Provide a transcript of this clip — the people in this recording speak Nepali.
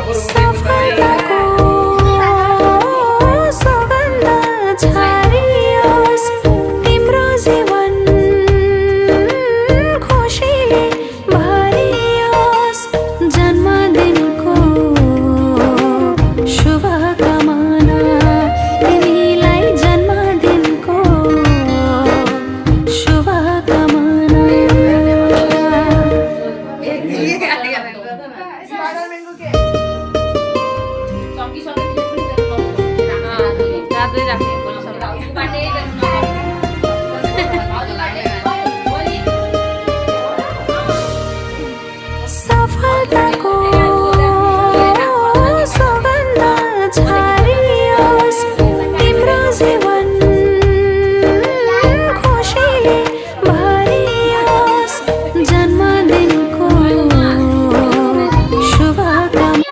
सफलताको सुगन्ध छरियोस् तिम्रो जीवन खुसीले भरियोस् जन्मदिनको शुभकामना तिमीलाई जन्मदिनको शुभकामना रातै राख्ने